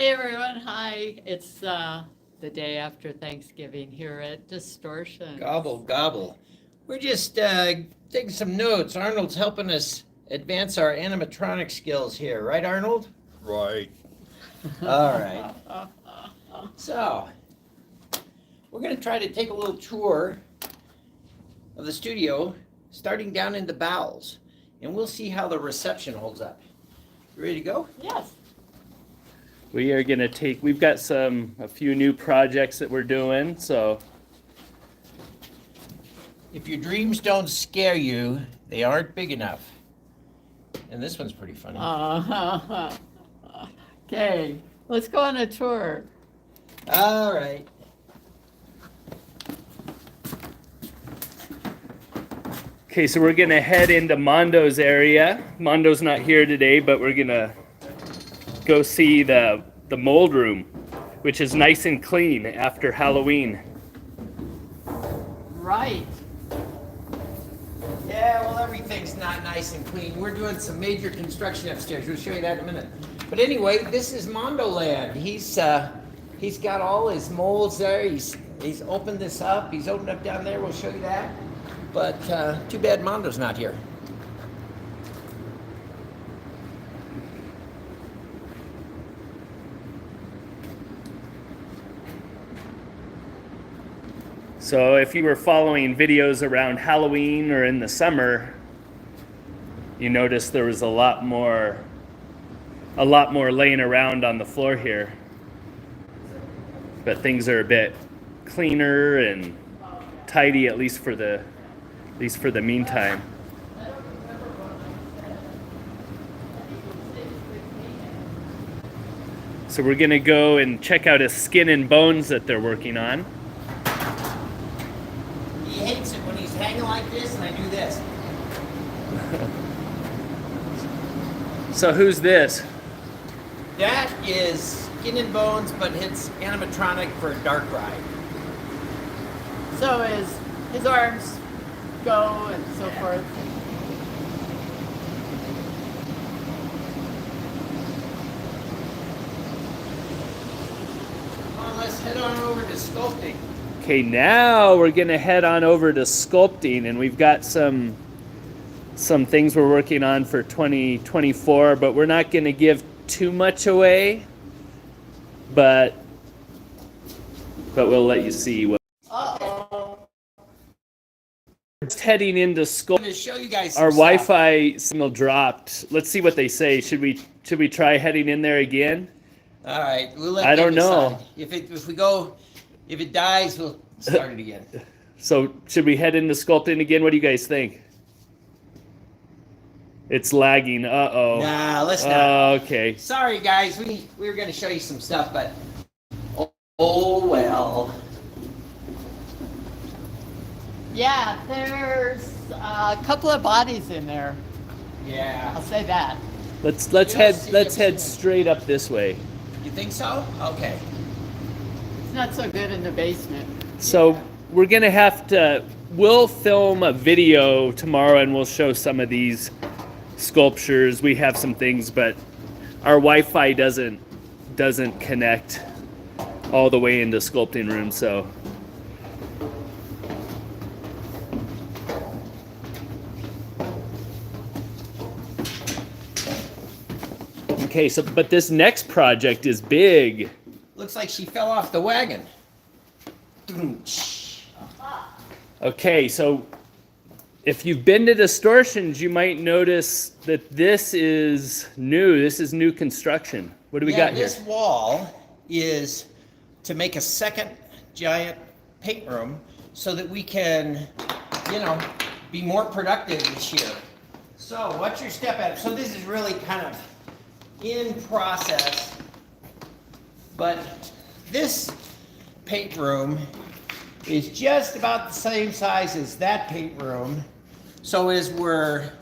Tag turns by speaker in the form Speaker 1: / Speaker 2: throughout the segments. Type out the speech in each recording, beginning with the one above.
Speaker 1: Hey everyone, hi. It's the day after Thanksgiving here at Distortions.
Speaker 2: Gobble, gobble. We're just taking some notes. Arnold's helping us advance our animatronic skills here, right, Arnold?
Speaker 3: Right.
Speaker 2: All right. So, we're going to try to take a little tour of the studio, starting down in the bowels, and we'll see how the reception holds up. You ready to go?
Speaker 1: Yes.
Speaker 3: We are gonna we've got a few new projects that we're doing, so.
Speaker 2: If your dreams don't scare you, they aren't big enough. And this one's pretty funny.
Speaker 1: Okay, let's go on a tour.
Speaker 2: All right.
Speaker 3: Okay, so we're gonna head into Mondo's area. Mondo's not here today, but we're gonna go see the mold room, which is nice and clean after Halloween.
Speaker 1: Right.
Speaker 2: Yeah, well, everything's not nice and clean. We're doing some major construction upstairs. We'll show you that in a minute. But anyway, this is Mondo land. He's got all his molds there. He's opened this up. He's opened up down there. We'll show you that. But too bad Mondo's not here.
Speaker 3: So if you were following videos around Halloween or in the summer, you noticed there was a lot more laying around on the floor here. But things are a bit cleaner and tidy, at least for the meantime. So we're gonna go and check out a skin and bones that they're working on.
Speaker 2: He hates it when he's hanging like this and I do this.
Speaker 3: So who's this?
Speaker 2: That is Skin and Bones, but it's animatronic for a dark ride.
Speaker 1: So his arms go and so forth.
Speaker 2: Come on, let's head on over to Sculpting.
Speaker 3: Okay, now we're gonna head on over to Sculpting, and we've got some things we're working on for 2024, but we're not gonna give too much away. But we'll let you see what.
Speaker 1: Uh-oh.
Speaker 3: It's heading into
Speaker 2: I'm
Speaker 3: Sculpting.
Speaker 2: going to show you guys
Speaker 3: Our
Speaker 2: some stuff.
Speaker 3: Wi-Fi signal dropped. Let's see what they say. Should we try heading in there again?
Speaker 2: All right, we'll let
Speaker 3: I
Speaker 2: them
Speaker 3: don't know.
Speaker 2: decide. If it dies, we'll start it again.
Speaker 3: So should we head into Sculpting again? What do you guys think? It's lagging. Uh-oh.
Speaker 2: Nah, let's not.
Speaker 3: Okay.
Speaker 2: Sorry, guys. We were going to show you some stuff, but oh well.
Speaker 1: Yeah, there's a couple of bodies in there.
Speaker 2: Yeah.
Speaker 1: I'll say that.
Speaker 3: Let's
Speaker 2: don't
Speaker 3: head
Speaker 2: see everything.
Speaker 3: straight up this way.
Speaker 2: You think so? Okay.
Speaker 1: It's not so good in the basement.
Speaker 3: So we're gonna we'll film a video tomorrow and we'll show some of these sculptures. We have some things, but our Wi-Fi doesn't connect all the way into Sculpting room, so. Okay, but this next project is big.
Speaker 2: Looks like she fell off the wagon.
Speaker 3: Okay, so if you've been to Distortions, you might notice that this is new. This is new construction. What do we got here?
Speaker 2: This wall is to make a second giant paint room so that we can, be more productive this year. So what's your step at? So this is really kind of in process, but this paint room is just about the same size as that paint room. So as we're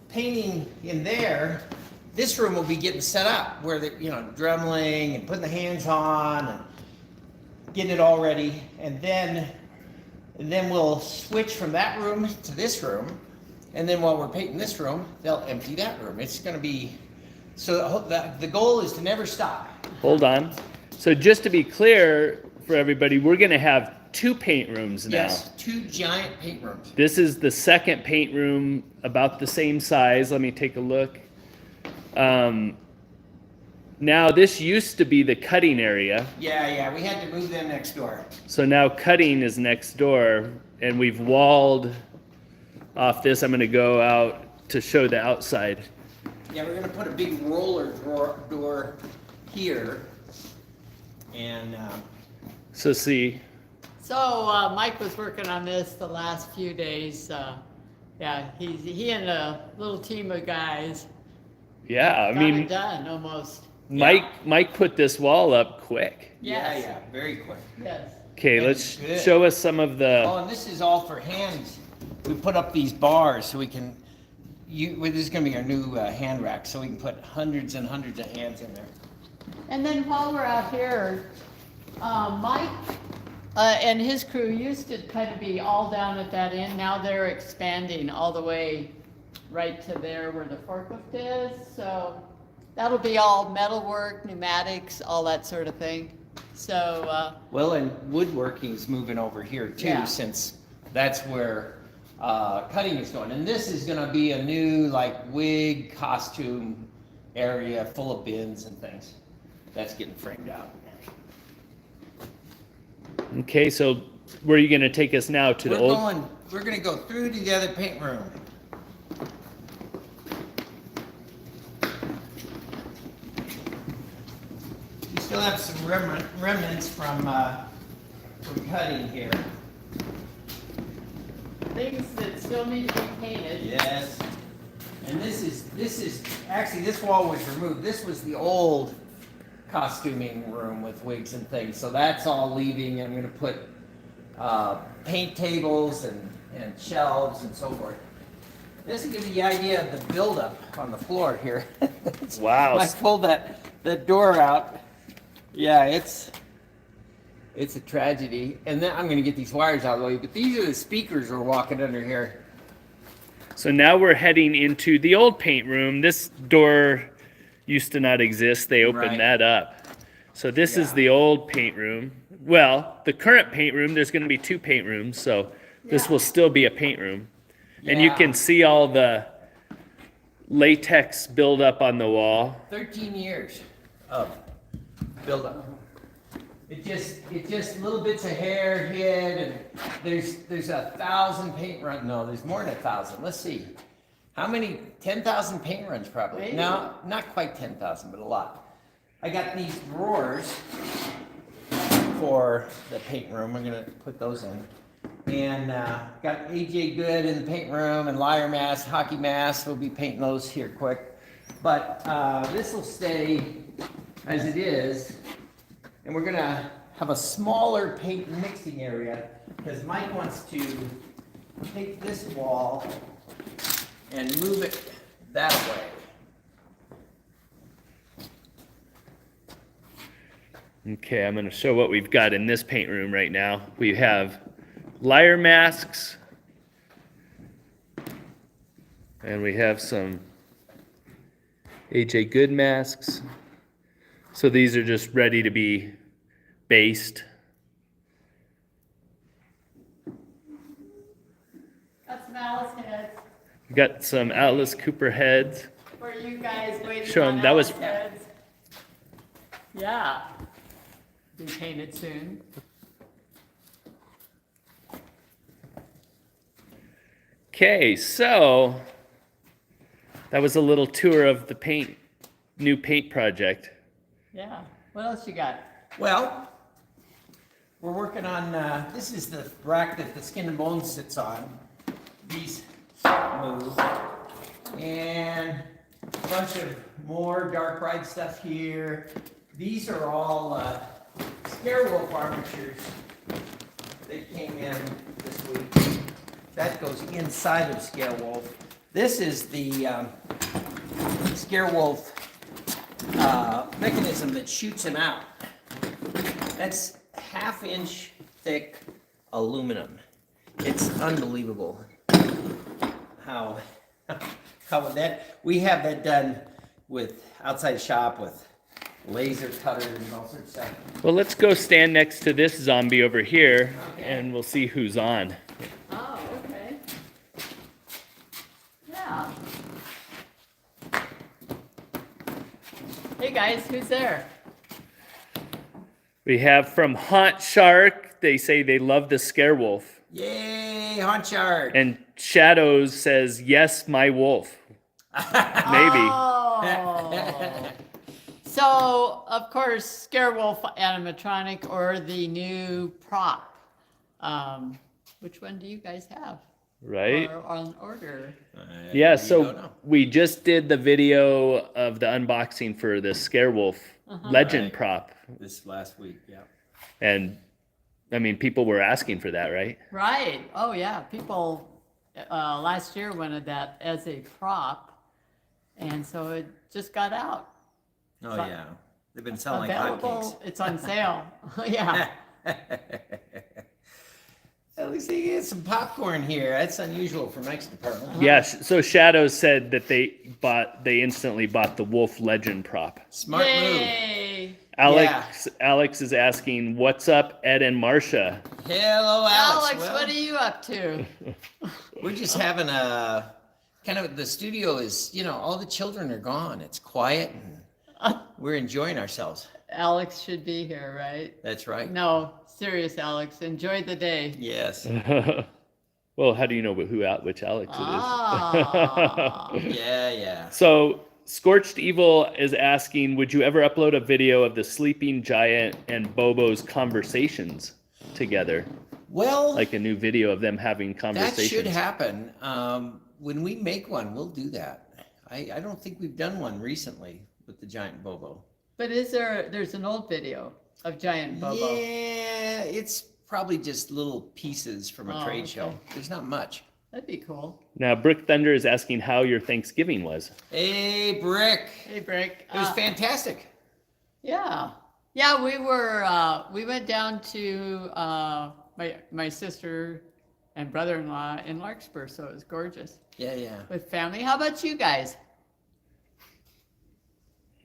Speaker 2: painting in there, this room will be getting set up where the, drumming and putting the hands on and getting it all ready. And then we'll switch from that room to this room. And then while we're painting this room, they'll empty that room. It's going to be, so the goal is to never stop.
Speaker 3: Hold on. So just to be clear for everybody, we're going to have 2 paint rooms now.
Speaker 2: Yes, 2 giant paint rooms.
Speaker 3: This is the second paint room, about the same size. Let me take a look. Now this used to be the cutting area.
Speaker 2: Yeah, we had to move them next door.
Speaker 3: So now cutting is next door, and we've walled off this. I'm going to go out to show the outside.
Speaker 2: Yeah, we're gonna put a big roller door here, and
Speaker 3: So see,
Speaker 1: So Mike was working on this the last few days. Yeah, he and a little team of guys
Speaker 3: yeah, I
Speaker 1: got
Speaker 3: mean,
Speaker 1: it done almost.
Speaker 3: Mike put this wall up quick.
Speaker 1: Yes.
Speaker 2: yeah, very quick.
Speaker 1: Yes.
Speaker 3: Okay,
Speaker 2: And
Speaker 3: let's
Speaker 2: good.
Speaker 3: show us some of the.
Speaker 2: Oh, and this is all for hands. We put up these bars so we can. This is gonna be our new hand rack, so we can put hundreds and hundreds of hands in there.
Speaker 1: And then while we're out here, Mike and his crew used to kind of be all down at that end. Now they're expanding all the way right to there where the forklift is. So that'll be all metalwork, pneumatics, all that sort of thing. So
Speaker 2: Well, and woodworking's moving over here too,
Speaker 1: Yeah.
Speaker 2: since that's where cutting is going. And this is gonna be a new like wig costume area full of bins and things. That's getting framed out.
Speaker 3: Okay, so where are you going to take us now to the old?
Speaker 2: We're gonna go through to the other paint room. We still have some remnants from cutting here.
Speaker 1: things that still need to be painted.
Speaker 2: Yes. And this is actually, this wall was removed. This was the old costuming room with wigs and things. So that's all leaving. I'm gonna put paint tables and shelves and so forth. This will give you the idea of the buildup on the floor here.
Speaker 3: Wow.
Speaker 2: I pulled the door out. Yeah, it's a tragedy. And then I'm gonna get these wires out of the way, but these are the speakers we're walking under here.
Speaker 3: So now we're heading into the old paint room. This door used to not exist. They opened
Speaker 2: Right.
Speaker 3: that up. So this is
Speaker 2: Yeah.
Speaker 3: the old paint room. Well, the current paint room, there's going to be 2 paint rooms, so this
Speaker 1: Yeah.
Speaker 3: will still be a paint room. And you
Speaker 2: Yeah.
Speaker 3: can see all the latex buildup on the wall.
Speaker 2: 13 years of buildup. It just little bits of hair hid, and there's 1,000 paint runs. No, there's more than 1,000. Let's see, how many? 10,000 paint runs probably.
Speaker 1: Maybe.
Speaker 2: No, not quite 10,000, but a lot. I got these drawers for the paint room. I'm gonna put those in, and got AJ Good in the paint room, and Liar Mask, Hockey Mask. We'll be painting those here quick, but this will stay as it is. And we're gonna have a smaller paint mixing area because Mike wants to take this wall and move it that way.
Speaker 3: Okay, I'm going to show what we've got in this paint room right now. We have liar masks, and we have some AJ Good masks. So these are just ready to be based.
Speaker 1: Got some Alice heads
Speaker 3: We got some Atlas Cooper heads.
Speaker 1: for you guys waiting
Speaker 3: Show 'em,
Speaker 1: on
Speaker 3: that was-
Speaker 1: Alice heads. Yeah. Be painted soon.
Speaker 3: Okay, so that was a little tour of the new paint project.
Speaker 1: Yeah. What else you got?
Speaker 2: Well, we're working on, this is the rack that the Skin and Bones sits on. These move. And a bunch of more dark ride stuff here. These are all Scarewolf armatures that came in this week. That goes inside of Scarewolf. This is the Scarewolf mechanism that shoots him out. That's 1/2-inch thick aluminum. It's unbelievable how that, we have that done with outside shop with laser cutters and all sorts of stuff.
Speaker 3: Well, let's go stand next to this zombie over here,
Speaker 2: Okay.
Speaker 3: and we'll see who's on.
Speaker 1: Oh, okay. Yeah. Hey guys, who's there?
Speaker 3: We have from Haunt Shark. They say they love the Scarewolf.
Speaker 2: Yay, Haunt Shark.
Speaker 3: And Shadows says, yes, my wolf. Maybe.
Speaker 1: Oh. So, of course, Scarewolf animatronic or the new prop. Which one do you guys have?
Speaker 3: Right?
Speaker 1: Or on order?
Speaker 3: Yeah,
Speaker 2: You don't
Speaker 3: so
Speaker 2: know.
Speaker 3: we just did the video of the unboxing for the Scarewolf Legend
Speaker 2: Right.
Speaker 3: prop.
Speaker 2: This last week, yeah.
Speaker 3: And, I mean, people were asking for that, right?
Speaker 1: Right. Oh, yeah. People last year wanted that as a prop. And so it just got out.
Speaker 2: Oh,
Speaker 1: So-
Speaker 2: yeah. They've been selling like
Speaker 1: Available.
Speaker 2: hotcakes.
Speaker 1: It's on sale. Yeah.
Speaker 2: At least you get some popcorn here. That's unusual for Mike's department.
Speaker 3: Yeah, so Shadows said that they instantly bought the Wolf Legend prop.
Speaker 2: Smart move.
Speaker 1: Yay.
Speaker 3: Alex is asking, what's up, Ed and Marcia?
Speaker 2: Hello, Alex.
Speaker 1: Alex,
Speaker 2: Well,
Speaker 1: what are you up to?
Speaker 2: we're just having a kind of, the studio is, all the children are gone. It's quiet and we're enjoying ourselves.
Speaker 1: Alex should be here, right?
Speaker 2: That's right.
Speaker 1: No, serious, Alex. Enjoy the day.
Speaker 2: Yes.
Speaker 3: Well, how do you know which Alex it is?
Speaker 1: Ah.
Speaker 2: Yeah.
Speaker 3: So, Scorched Evil is asking, would you ever upload a video of the sleeping giant and Bobo's conversations together?
Speaker 2: Well,
Speaker 3: Like a new video of them having
Speaker 2: that
Speaker 3: conversations?
Speaker 2: should happen. When we make one, we'll do that. I don't think we've done one recently with the giant Bobo.
Speaker 1: But there's an old video of Giant Bobo.
Speaker 2: Yeah, it's probably just little pieces from a
Speaker 1: Oh,
Speaker 2: trade
Speaker 1: okay.
Speaker 2: show. There's not much.
Speaker 1: That'd be cool.
Speaker 3: Now, Brick Thunder is asking how your Thanksgiving was.
Speaker 2: Hey, Brick.
Speaker 1: Hey, Brick.
Speaker 2: It was fantastic.
Speaker 1: Yeah. Yeah, we went down to my sister and brother-in-law in Larkspur, so it was gorgeous
Speaker 2: Yeah.
Speaker 1: with family. How about you guys?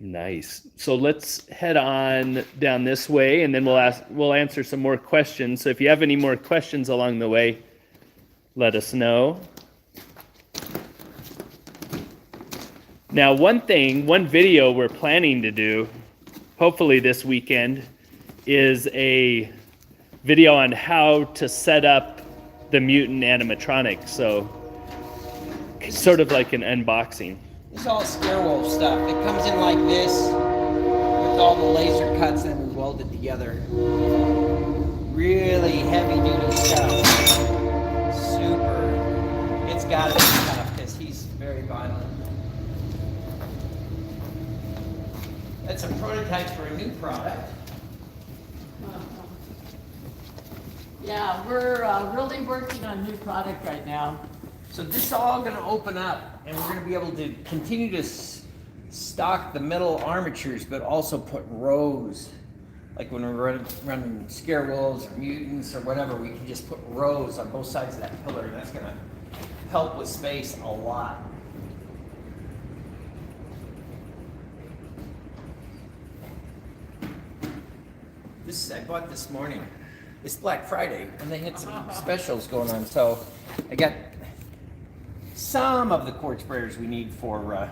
Speaker 3: Nice. So let's head on down this way, and then we'll answer some more questions. So if you have any more questions along the way, let us know. Now, one video we're planning to do, hopefully this weekend, is a video on how to set up the mutant animatronic. So it's sort of like an unboxing.
Speaker 2: It's all Scarewolf stuff. It comes in like this with all the laser cuts and we weld it together. Really heavy duty stuff. Super. It's gotta be tough because he's very violent. That's some prototypes for a new product.
Speaker 1: Yeah, we're really working on new product right now.
Speaker 2: So this is all going to open up, and we're going to be able to continue to stock the metal armatures, but also put rows. Like when we're running Scarewolves or mutants or whatever, we can just put rows on both sides of that pillar, and that's going to help with space a lot. I bought this morning. It's Black Friday, and they had some specials going on, so I got some of the quart sprayers we need for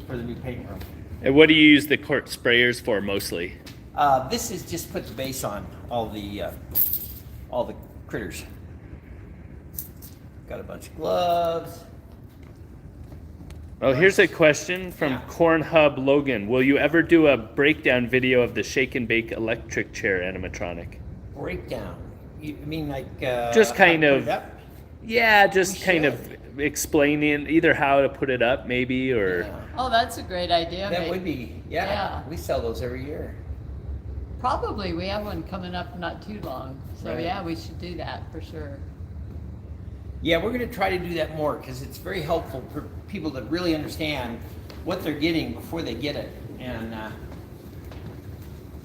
Speaker 2: the new paint room.
Speaker 3: And what do you use the quart sprayers for mostly?
Speaker 2: This is just put the base on all the critters. Got a bunch of gloves.
Speaker 3: Oh, here's a question from
Speaker 2: Yeah.
Speaker 3: Corn Hub Logan. Will you ever do a breakdown video of the shake and bake electric chair animatronic?
Speaker 2: Breakdown. You mean like
Speaker 3: Just
Speaker 2: how
Speaker 3: kind
Speaker 2: to put
Speaker 3: of-
Speaker 2: it up?
Speaker 3: Yeah, just
Speaker 2: We
Speaker 3: kind
Speaker 2: should.
Speaker 3: of explaining either how to put it up, maybe, or
Speaker 2: Yeah.
Speaker 1: Oh, that's a great idea.
Speaker 2: That
Speaker 1: mate.
Speaker 2: would be, yeah.
Speaker 1: Yeah.
Speaker 2: We sell those every year.
Speaker 1: Probably, we have one coming up not too long. So
Speaker 2: Right.
Speaker 1: yeah, we should do that for sure.
Speaker 2: Yeah, we're going to try to do that more because it's very helpful for people that really understand what they're getting before they get it. And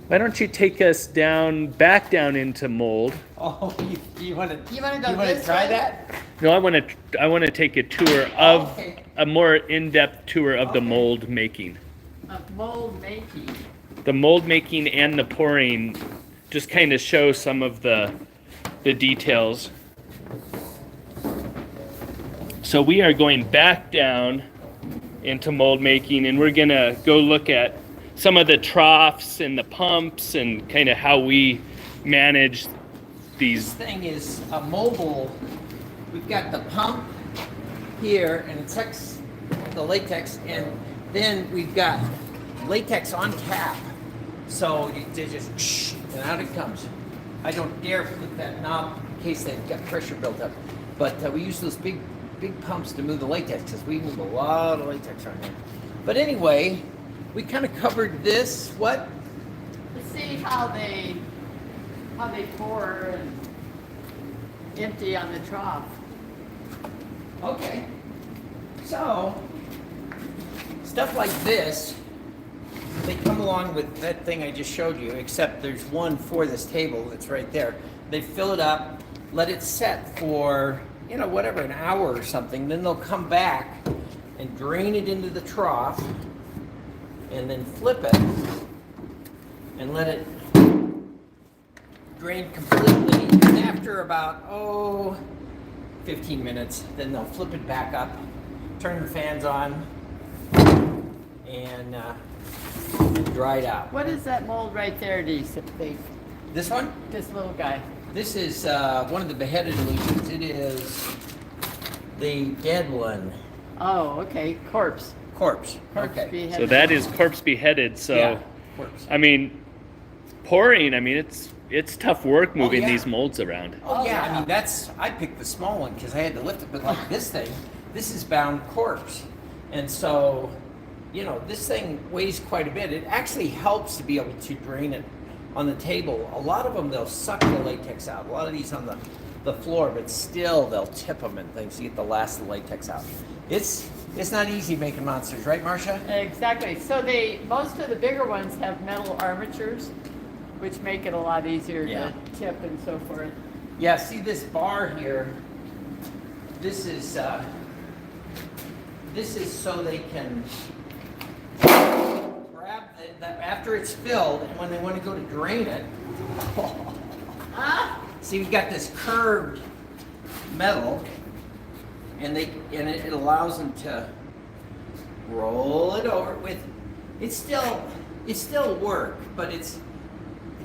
Speaker 3: why don't you take us back down into mold?
Speaker 2: oh, you want to
Speaker 1: You wanna go this
Speaker 2: try
Speaker 1: way?
Speaker 2: that?
Speaker 3: No, I want to take a tour of
Speaker 2: Okay.
Speaker 3: a more in-depth tour of the
Speaker 2: Okay.
Speaker 3: mold making.
Speaker 1: Mold making.
Speaker 3: the mold making and the pouring just kind of show some of the details. So we are going back down into mold making, and we're gonna go look at some of the troughs and the pumps and kind of how we manage
Speaker 2: This
Speaker 3: these.
Speaker 2: thing is a mobile. We've got the pump here, and it sucks the latex, and then we've got latex on tap. So they just and out it comes. I don't dare flip that knob in case they've got pressure built up. But we use those big pumps to move the latex because we move a lot of latex around here. But anyway, we kind of covered this. What?
Speaker 1: To see how they pour and empty on the trough.
Speaker 2: Okay. So, stuff like this, they come along with that thing I just showed you, except there's one for this table that's right there. They fill it up, let it set for, you know, whatever, an hour or something. Then they'll come back and drain it into the trough and then flip it and let it drain completely. And after about, 15 minutes, then they'll flip it back up, turn the fans on, and dry it out.
Speaker 1: What is that mold right there, do you think?
Speaker 2: This one?
Speaker 1: This little guy.
Speaker 2: This is one of the beheaded illusions. It is the dead one.
Speaker 1: Oh, okay, corpse.
Speaker 2: Corpse.
Speaker 1: Corpse
Speaker 2: Okay.
Speaker 1: beheaded.
Speaker 3: So that is corpse beheaded. So
Speaker 2: Yeah, corpse.
Speaker 3: I mean, pouring. I mean, it's tough work moving
Speaker 2: yeah.
Speaker 3: these molds around.
Speaker 2: Oh, yeah,
Speaker 1: yeah.
Speaker 2: I mean, I picked the small one because I had to lift it, but like this thing, this is bound corpse. And so, you know, this thing weighs quite a bit. It actually helps to be able to drain it on the table. A lot of them, they'll suck the latex out. A lot of these on the floor, but still they'll tip them and things to get the last of the latex out. It's not easy making monsters, right, Marcia?
Speaker 1: Exactly. So most of the bigger ones have metal armatures, which make it a lot easier
Speaker 2: Yeah.
Speaker 1: to tip and so forth.
Speaker 2: Yeah, see this bar here, this is so they can grab that after it's filled, and when they want to go to drain it, see, we've got this curved metal, and it allows them to roll it over with. It's still work, but if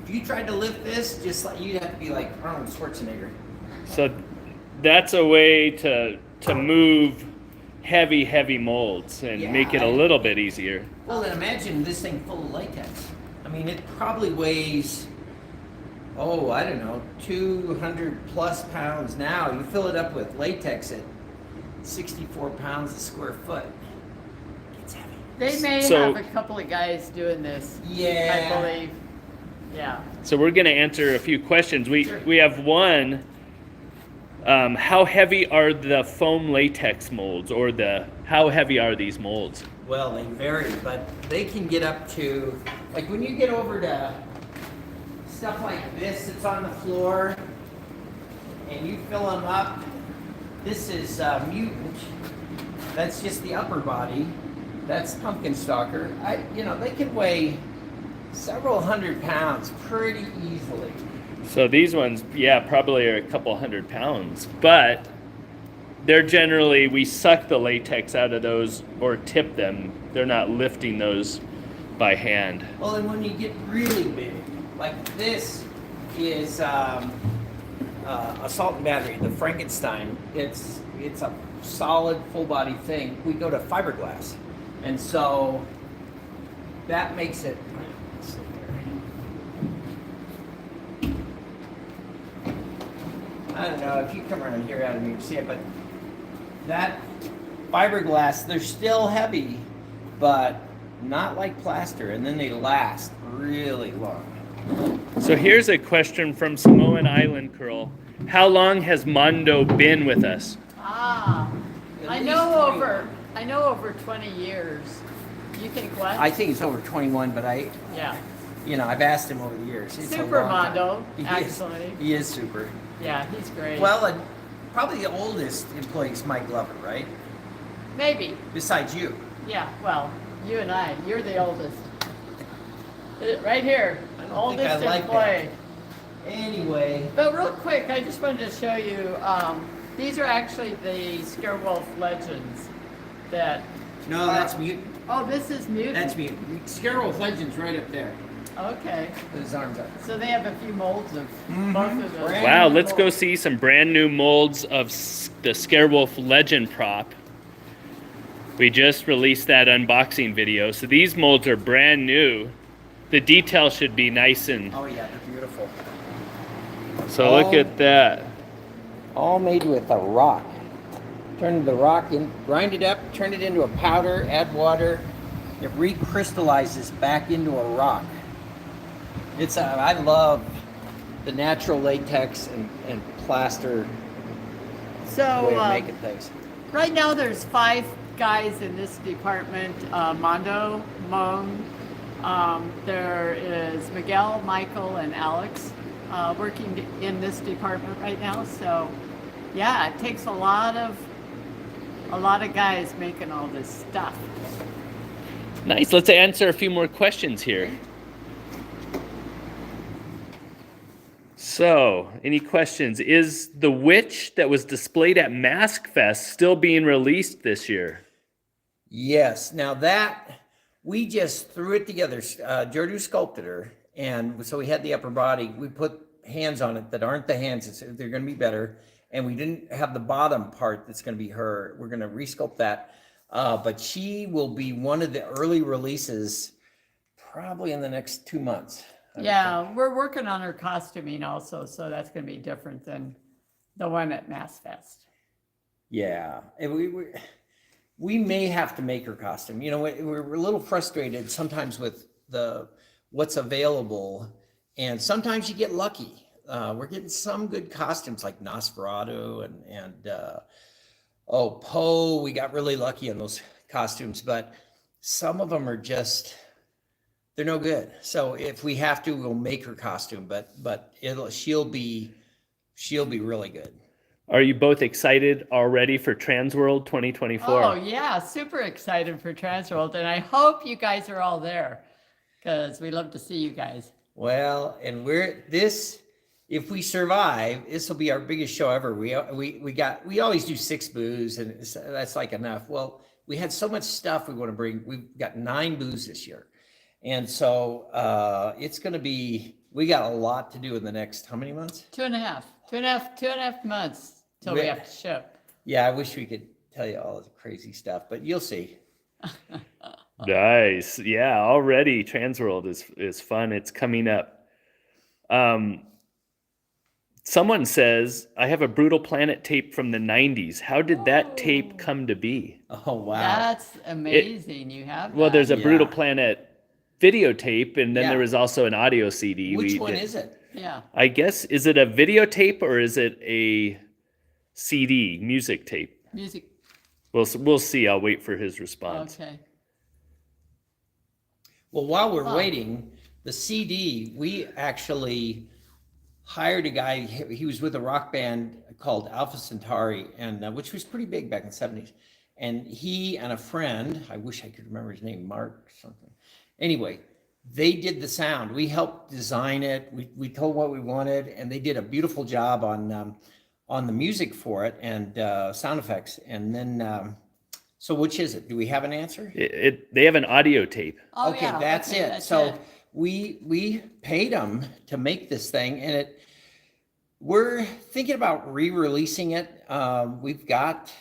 Speaker 2: you tried to lift this, just like you'd have to be like Arnold Schwarzenegger.
Speaker 3: So that's a way to move heavy molds and
Speaker 2: Yeah,
Speaker 3: make it a little bit easier.
Speaker 2: Well, then imagine this thing full of latex. I mean, it probably weighs, I don't know, 200 plus pounds now. You fill it up with latex at 64 pounds a square foot. It's heavy.
Speaker 1: They may
Speaker 3: So-
Speaker 1: have a couple of guys doing this,
Speaker 2: Yeah.
Speaker 1: I believe. Yeah.
Speaker 3: So we're going to answer a few questions.
Speaker 2: Sure.
Speaker 3: We have one. How heavy are the foam latex molds, or how heavy are these molds?
Speaker 2: Well, they vary, but they can get up to, like when you get over to stuff like this that's on the floor and you fill them up, this is mutant. That's just the upper body. That's pumpkin stalker. They can weigh several hundred pounds pretty easily.
Speaker 3: So these ones, yeah, probably are a couple 100 pounds, but they're generally, we suck the latex out of those or tip them. They're not lifting those by hand.
Speaker 2: Well, and when you get really big, like this is assault and battery, the Frankenstein. It's a solid full body thing. We go to fiberglass, and so that makes it. I don't know if you come around here out of me, you see it, but that fiberglass, they're still heavy, but not like plaster, and then they last really long.
Speaker 3: So here's a question from Samoan Island Curl. How long has Mondo been with us?
Speaker 2: At
Speaker 1: I
Speaker 2: least
Speaker 1: know
Speaker 2: 21.
Speaker 1: over 20 years. You think what?
Speaker 2: I think it's over 21, but
Speaker 1: Yeah.
Speaker 2: I've asked him over the years. It's a
Speaker 1: Super
Speaker 2: long time.
Speaker 1: Mondo,
Speaker 2: He is-
Speaker 1: actually.
Speaker 2: He is super.
Speaker 1: Yeah, he's great.
Speaker 2: Well, and probably the oldest employee is Mike Glover, right?
Speaker 1: Maybe.
Speaker 2: Besides you.
Speaker 1: Yeah, well, you and I, you're the oldest. Right here,
Speaker 2: I don't
Speaker 1: oldest
Speaker 2: think I like
Speaker 1: employee.
Speaker 2: Anyway,
Speaker 1: But real quick, I just wanted to show you, these are actually the Scarewolf legends that.
Speaker 2: no, that's mutant.
Speaker 1: Oh, this is mutant.
Speaker 2: That's mutant. Scarewolf Legends right up there.
Speaker 1: Okay,
Speaker 2: With his arms up.
Speaker 1: so they have a few molds of both of those.
Speaker 2: Brand
Speaker 3: Wow,
Speaker 2: new
Speaker 3: let's go
Speaker 2: molds.
Speaker 3: see some brand new molds of the Scarewolf Legend prop. We just released that unboxing video. So these molds are brand new. The detail should be nice and...
Speaker 2: Oh yeah, they're beautiful.
Speaker 3: So look at that.
Speaker 2: All made with a rock. Turn the rock in, grind it up, turn it into a powder, add water. It recrystallizes back into a rock. I love the natural latex and plaster
Speaker 1: So,
Speaker 2: way of making things.
Speaker 1: right now there's 5 guys in this department, Mondo, Mong, there is Miguel, Michael, and Alex working in this department right now. So, yeah, it takes a lot of guys making all this stuff.
Speaker 3: Nice, let's answer a few more questions here. So, any questions? Is the witch that was displayed at Mask Fest still being released this year?
Speaker 2: Yes. Now that we just threw it together, Jordu sculpted her, and so we had the upper body. We put hands on it that aren't the hands. They're going to be better, and we didn't have the bottom part that's going to be her. We're going to resculpt that, but she will be one of the early releases, probably in the next 2 months. I would
Speaker 1: Yeah,
Speaker 2: think.
Speaker 1: we're working on her costuming also, so that's going to be different than the one at Mass Fest.
Speaker 2: Yeah, and we may have to make her costume. You know, we're a little frustrated sometimes with what's available, and sometimes you get lucky. We're getting some good costumes like Nosferatu and Poe. We got really lucky on those costumes, but some of them are just they're no good. So if we have to, we'll make her costume, but she'll be really good.
Speaker 3: Are you both excited already for Transworld 2024?
Speaker 1: Oh yeah, super excited for Transworld, and I hope you guys are all there because we love to see you guys.
Speaker 2: Well, and if we survive, this will be our biggest show ever. We always do 6 booths, and that's like enough. Well, we had so much stuff we want to bring. We've got 9 booths this year, and so it's going to be. We got a lot to do in the next how many months?
Speaker 1: 2.5 months till we have to ship.
Speaker 2: Yeah, I wish we could tell you all the crazy stuff, but you'll see.
Speaker 3: Nice. Yeah, already Transworld is fun. It's coming up. Someone says, I have a Brutal Planet tape from the 90s. How did that tape come to be?
Speaker 2: Oh wow.
Speaker 1: That's amazing. You have
Speaker 3: Well,
Speaker 1: that.
Speaker 3: there's a Brutal
Speaker 2: Yeah.
Speaker 3: Planet videotape, and then
Speaker 2: Yeah.
Speaker 3: there was also an audio CD.
Speaker 2: Which one is it?
Speaker 1: Yeah.
Speaker 3: I guess, is it a videotape or is it a CD, music tape?
Speaker 1: Music.
Speaker 3: We'll see. I'll wait for his response.
Speaker 1: Okay.
Speaker 2: Well, while we're
Speaker 1: Huh.
Speaker 2: waiting, the CD, we actually hired a guy. He was with a rock band called Alpha Centauri, and which was pretty big back in the 70s. And he and a friend, I wish I could remember his name, Mark something. Anyway, they did the sound. We helped design it. We told what we wanted, and they did a beautiful job on the music for it and sound effects. And then, so which is it? Do we have an answer?
Speaker 3: They have an audio tape.
Speaker 1: Oh,
Speaker 2: Okay,
Speaker 1: yeah.
Speaker 2: that's
Speaker 1: okay,
Speaker 2: it.
Speaker 1: that's
Speaker 2: So
Speaker 1: it.
Speaker 2: we paid them to make this thing, and we're thinking about re-releasing it. We've got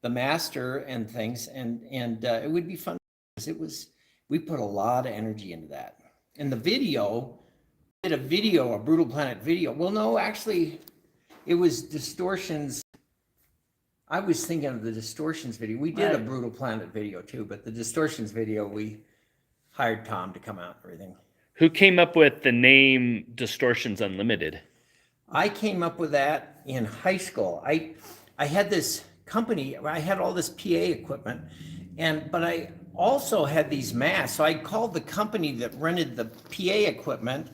Speaker 2: the master and things, and it would be fun because we put a lot of energy into that. And the video, did a Brutal Planet video. Well, no, actually, it was Distortions. I was thinking of the Distortions video. We did a
Speaker 1: Right.
Speaker 2: Brutal Planet video too, but the Distortions video, we hired Tom to come out and everything.
Speaker 3: Who came up with the name Distortions Unlimited?
Speaker 2: I came up with that in high school. I had this company, I had all this PA equipment, but I also had these masks. So I called the company that rented the PA equipment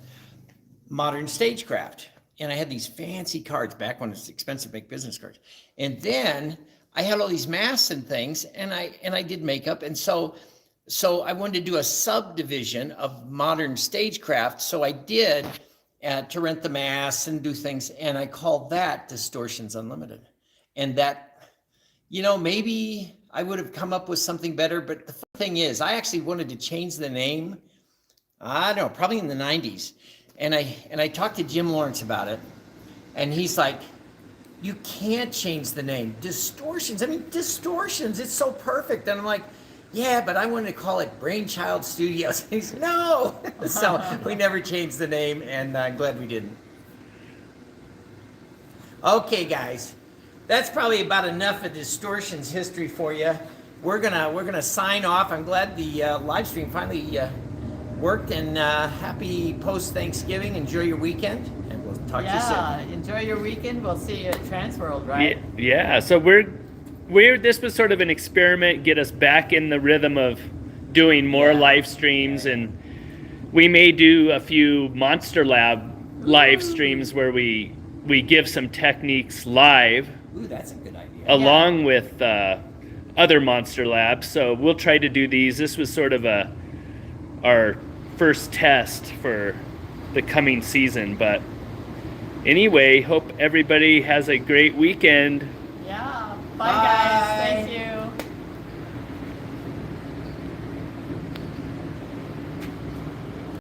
Speaker 2: Modern Stagecraft. And I had these fancy cards back when it's expensive to make business cards. And then I had all these masks and things, and I did makeup. And so so I wanted to do a subdivision of modern stagecraft. So I did to rent the mass and do things. And I called that Distortions Unlimited. And that, maybe I would have come up with something better. But the thing is, I actually wanted to change the name. I don't know, probably in the 90s. And I talked to Jim Lawrence about it. And he's like, you can't change the name. Distortions. I mean, Distortions. It's so perfect. And I'm like, yeah, but I wanted to call it Brainchild Studios. He's no. So we never changed the name, and I'm glad we didn't. Okay, guys, that's probably about enough of Distortions history for you. We're gonna sign off. I'm glad the live stream finally worked, and happy post Thanksgiving. Enjoy your weekend, and we'll talk to you soon.
Speaker 1: Yeah, enjoy your weekend. We'll see you at Transworld, right?
Speaker 3: Yeah. So this was sort of an experiment, get us back in the rhythm of doing more live streams, and we may do a few Monster Lab live streams where we give some techniques live.
Speaker 2: Ooh, that's a good idea.
Speaker 3: Along with other Monster Labs. So we'll try to do these. This was sort of our first test for the coming season. But anyway, hope everybody has a great weekend.
Speaker 1: Yeah. Bye, guys.